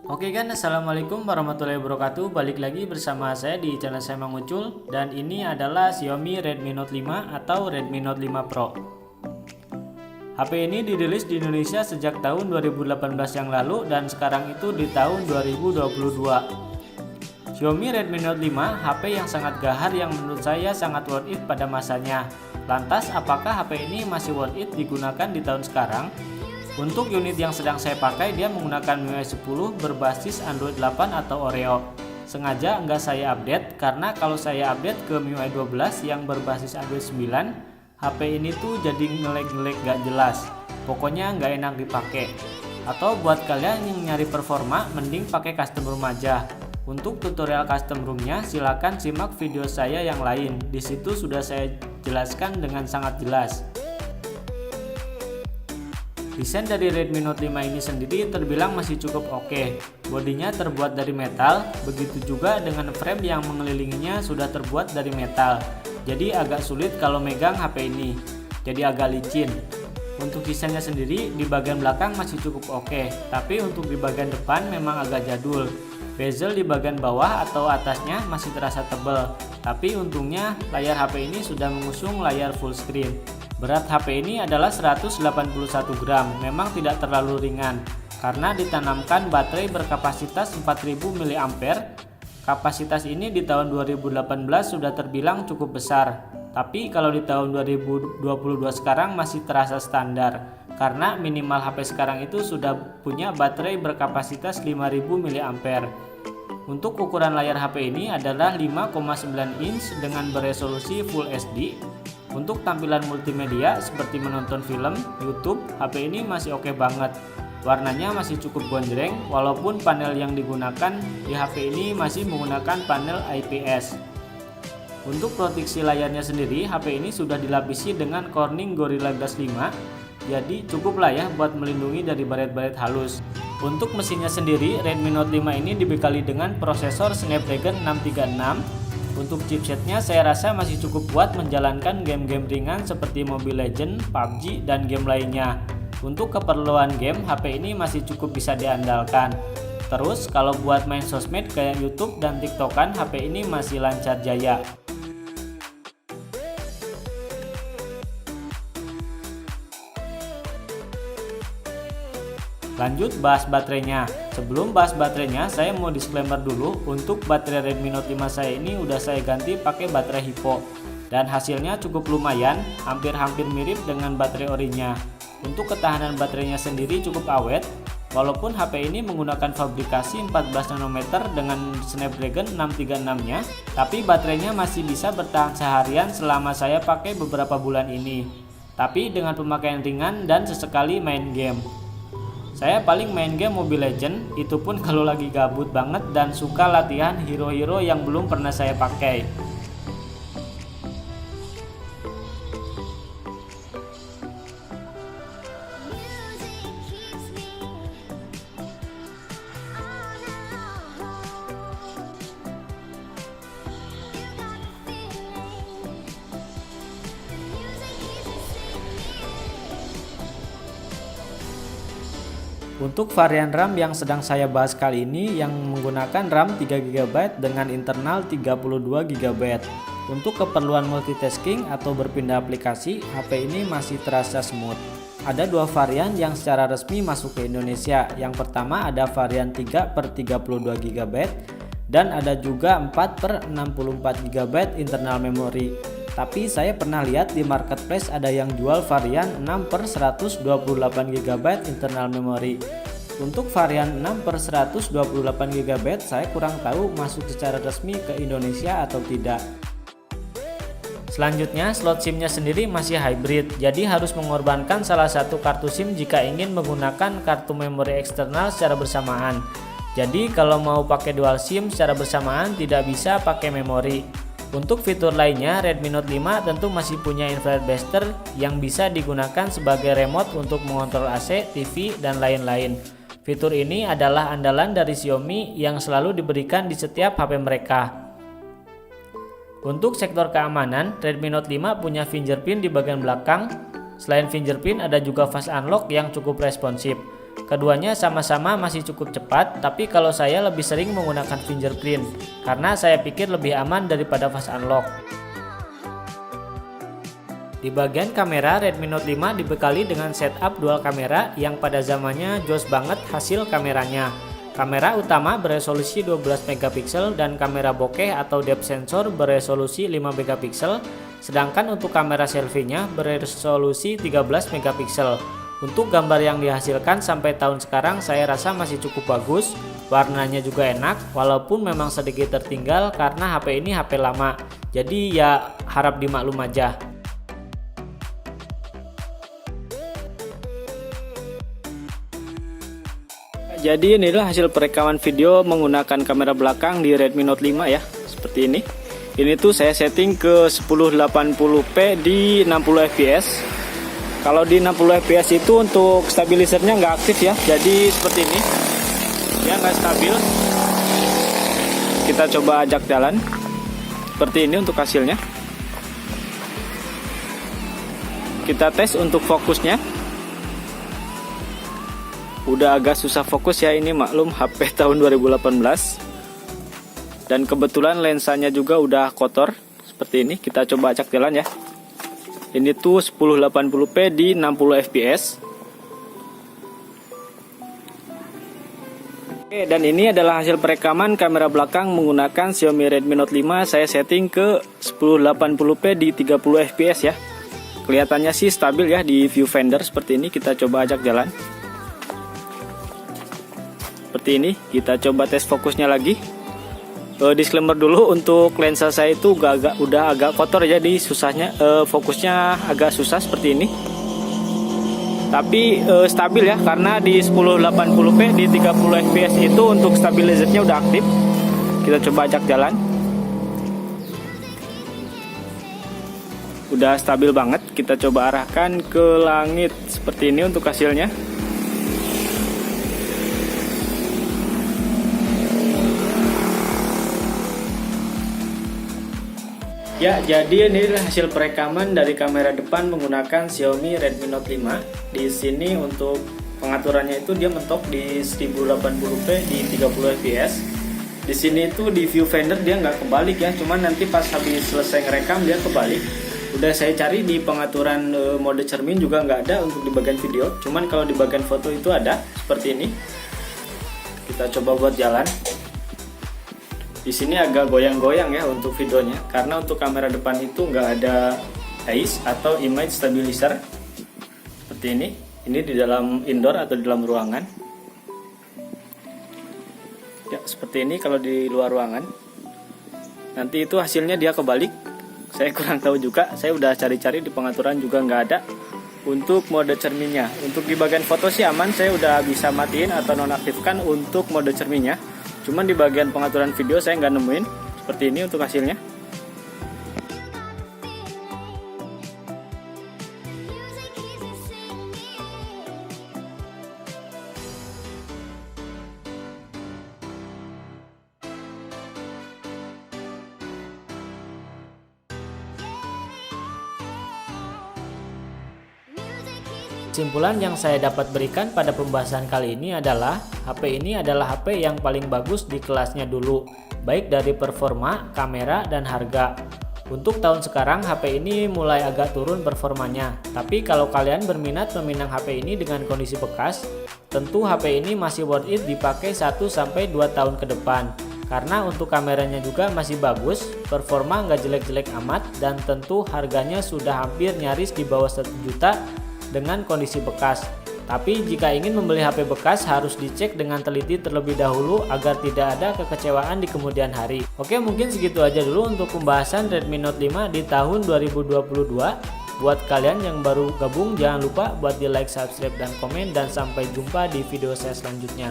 Oke kan, assalamualaikum warahmatullahi wabarakatuh. Balik lagi bersama saya di channel saya Mang Ucul. Dan ini adalah Xiaomi Redmi Note 5 atau Redmi Note 5 Pro. HP ini dirilis di Indonesia sejak tahun 2018 yang lalu dan sekarang itu di tahun 2022. Xiaomi Redmi Note 5 HP yang sangat gahar yang menurut saya sangat worth it pada masanya. Lantas apakah HP ini masih worth it digunakan di tahun sekarang? Untuk unit yang sedang saya pakai, dia menggunakan MIUI 10 berbasis Android 8 atau Oreo. Sengaja nggak saya update karena kalau saya update ke MIUI 12 yang berbasis Android 9, HP ini tuh jadi ngelag-ngelag gak jelas. Pokoknya nggak enak dipakai. Atau buat kalian yang nyari performa, mending pakai custom ROM aja. Untuk tutorial custom ROM-nya silakan simak video saya yang lain. Di situ sudah saya jelaskan dengan sangat jelas. Desain dari Redmi Note 5 ini sendiri terbilang masih cukup oke. Bodinya terbuat dari metal, begitu juga dengan frame yang mengelilinginya sudah terbuat dari metal. Jadi agak sulit kalau megang HP ini, jadi agak licin. Untuk desainnya sendiri di bagian belakang masih cukup oke, tapi untuk di bagian depan memang agak jadul. Bezel di bagian bawah atau atasnya masih terasa tebal, tapi untungnya layar HP ini sudah mengusung layar full screen. Berat HP ini adalah 181 gram, memang tidak terlalu ringan karena ditanamkan baterai berkapasitas 4000 mAh. Kapasitas ini di tahun 2018 sudah terbilang cukup besar, tapi kalau di tahun 2022 sekarang masih terasa standar karena minimal HP sekarang itu sudah punya baterai berkapasitas 5000 mAh. Untuk ukuran layar HP ini adalah 5,9 inch dengan beresolusi Full HD. Untuk tampilan multimedia seperti menonton film, YouTube, HP ini masih oke banget. Warnanya masih cukup gonjreng walaupun panel yang digunakan di HP ini masih menggunakan panel IPS. Untuk proteksi layarnya sendiri, HP ini sudah dilapisi dengan Corning Gorilla Glass 5. Jadi cukuplah ya buat melindungi dari baret-baret halus. Untuk mesinnya sendiri, Redmi Note 5 ini dibekali dengan prosesor Snapdragon 636. Untuk chipsetnya saya rasa masih cukup kuat menjalankan game-game ringan seperti Mobile Legends, PUBG, dan game lainnya. Untuk keperluan game, HP ini masih cukup bisa diandalkan. Terus kalau buat main sosmed kayak YouTube dan TikTokan, HP ini masih lancar jaya. Lanjut bahas baterainya. Sebelum bahas baterainya, saya mau disclaimer dulu. Untuk baterai Redmi Note 5 saya ini udah saya ganti pakai baterai Hippo. Dan hasilnya cukup lumayan, hampir-hampir mirip dengan baterai orinya. Untuk ketahanan baterainya sendiri cukup awet. Walaupun HP ini menggunakan fabrikasi 14 nanometer dengan Snapdragon 636-nya, tapi baterainya masih bisa bertahan seharian selama saya pakai beberapa bulan ini. Tapi dengan pemakaian ringan dan sesekali main game. Saya paling main game Mobile Legends, itu pun kalau lagi gabut banget dan suka latihan hero-hero yang belum pernah saya pakai. Untuk varian RAM yang sedang saya bahas kali ini yang menggunakan RAM 3GB dengan internal 32GB. Untuk keperluan multitasking atau berpindah aplikasi, HP ini masih terasa smooth. Ada dua varian yang secara resmi masuk ke Indonesia. Yang pertama ada varian 3/32GB dan ada juga 4/64GB internal memory. Tapi saya pernah lihat di marketplace ada yang jual varian 6/128GB internal memory. Untuk varian 6/128GB saya kurang tahu masuk secara resmi ke Indonesia atau tidak. Selanjutnya slot SIM-nya sendiri masih hybrid, jadi harus mengorbankan salah satu kartu SIM jika ingin menggunakan kartu memori eksternal secara bersamaan. Jadi kalau mau pakai dual SIM secara bersamaan tidak bisa pakai memori. Untuk fitur lainnya, Redmi Note 5 tentu masih punya infrared booster yang bisa digunakan sebagai remote untuk mengontrol AC, TV, dan lain-lain. Fitur ini adalah andalan dari Xiaomi yang selalu diberikan di setiap HP mereka. Untuk sektor keamanan, Redmi Note 5 punya fingerprint di bagian belakang. Selain fingerprint, ada juga fast unlock yang cukup responsif. Keduanya sama-sama masih cukup cepat, tapi kalau saya lebih sering menggunakan fingerprint karena saya pikir lebih aman daripada fast unlock. Di bagian kamera, Redmi Note 5 dibekali dengan setup dual kamera yang pada zamannya jos banget hasil kameranya. Kamera utama beresolusi 12 megapiksel dan kamera bokeh atau depth sensor beresolusi 5 megapiksel, sedangkan untuk kamera selfie-nya beresolusi 13 megapiksel. Untuk gambar yang dihasilkan sampai tahun sekarang saya rasa masih cukup bagus, warnanya juga enak walaupun memang sedikit tertinggal karena HP ini HP lama, jadi ya harap dimaklum aja. Jadi inilah hasil perekaman video menggunakan kamera belakang di Redmi Note 5 ya, seperti ini. Ini tuh saya setting ke 1080p di 60 fps. Kalau di 60 fps itu untuk stabilizernya nggak aktif ya, jadi seperti ini ya, nggak stabil. Kita coba ajak jalan seperti ini untuk hasilnya. Kita tes untuk fokusnya. Udah agak susah fokus ya, ini maklum HP tahun 2018. Dan kebetulan lensanya juga udah kotor seperti ini. Kita coba ajak jalan ya. Ini tuh 1080p di 60 fps. Oke, dan ini adalah hasil perekaman kamera belakang menggunakan Xiaomi Redmi Note 5. Saya setting ke 1080p di 30 fps ya. Kelihatannya sih stabil ya di viewfinder seperti ini. Kita coba ajak jalan seperti ini. Kita coba tes fokusnya lagi. Disclaimer dulu, untuk lensa saya itu udah agak kotor, jadi susahnya fokusnya agak susah seperti ini. Tapi stabil ya, karena di 1080p di 30 fps itu untuk stabilizernya udah aktif. Kita coba ajak jalan. Udah stabil banget. Kita coba arahkan ke langit seperti ini untuk hasilnya. Ya, jadi ini hasil perekaman dari kamera depan menggunakan Xiaomi Redmi Note 5. Di sini untuk pengaturannya itu dia mentok di 1080p di 30 fps. Di sini itu di viewfinder dia nggak kebalik ya, cuman nanti pas habis selesai ngerekam dia kebalik. Udah saya cari di pengaturan mode cermin juga nggak ada untuk di bagian video, cuman kalau di bagian foto itu ada seperti ini. Kita coba buat jalan. Di sini agak goyang-goyang ya untuk videonya, karena untuk kamera depan itu nggak ada ISE atau image stabilizer seperti ini. Ini di dalam indoor atau di dalam ruangan. Ya seperti ini kalau di luar ruangan. Nanti itu hasilnya dia kebalik. Saya kurang tahu juga. Saya udah cari-cari di pengaturan juga nggak ada untuk mode cerminnya. Untuk di bagian foto sih aman. Saya udah bisa matiin atau nonaktifkan untuk mode cerminnya. Cuman di bagian pengaturan video saya nggak nemuin seperti ini untuk hasilnya. Kesimpulan yang saya dapat berikan pada pembahasan kali ini adalah HP ini adalah HP yang paling bagus di kelasnya dulu, baik dari performa, kamera, dan harga. Untuk tahun sekarang HP ini mulai agak turun performanya, tapi kalau kalian berminat meminang HP ini dengan kondisi bekas, tentu HP ini masih worth it dipakai 1-2 tahun ke depan. Karena untuk kameranya juga masih bagus, performa nggak jelek-jelek amat, dan tentu harganya sudah hampir nyaris di bawah 1 juta dengan kondisi bekas. Tapi jika ingin membeli HP bekas harus dicek dengan teliti terlebih dahulu agar tidak ada kekecewaan di kemudian hari. Oke, mungkin segitu aja dulu untuk pembahasan Redmi Note 5 di tahun 2022. Buat kalian yang baru gabung jangan lupa buat di like, subscribe, dan komen, dan sampai jumpa di video saya selanjutnya.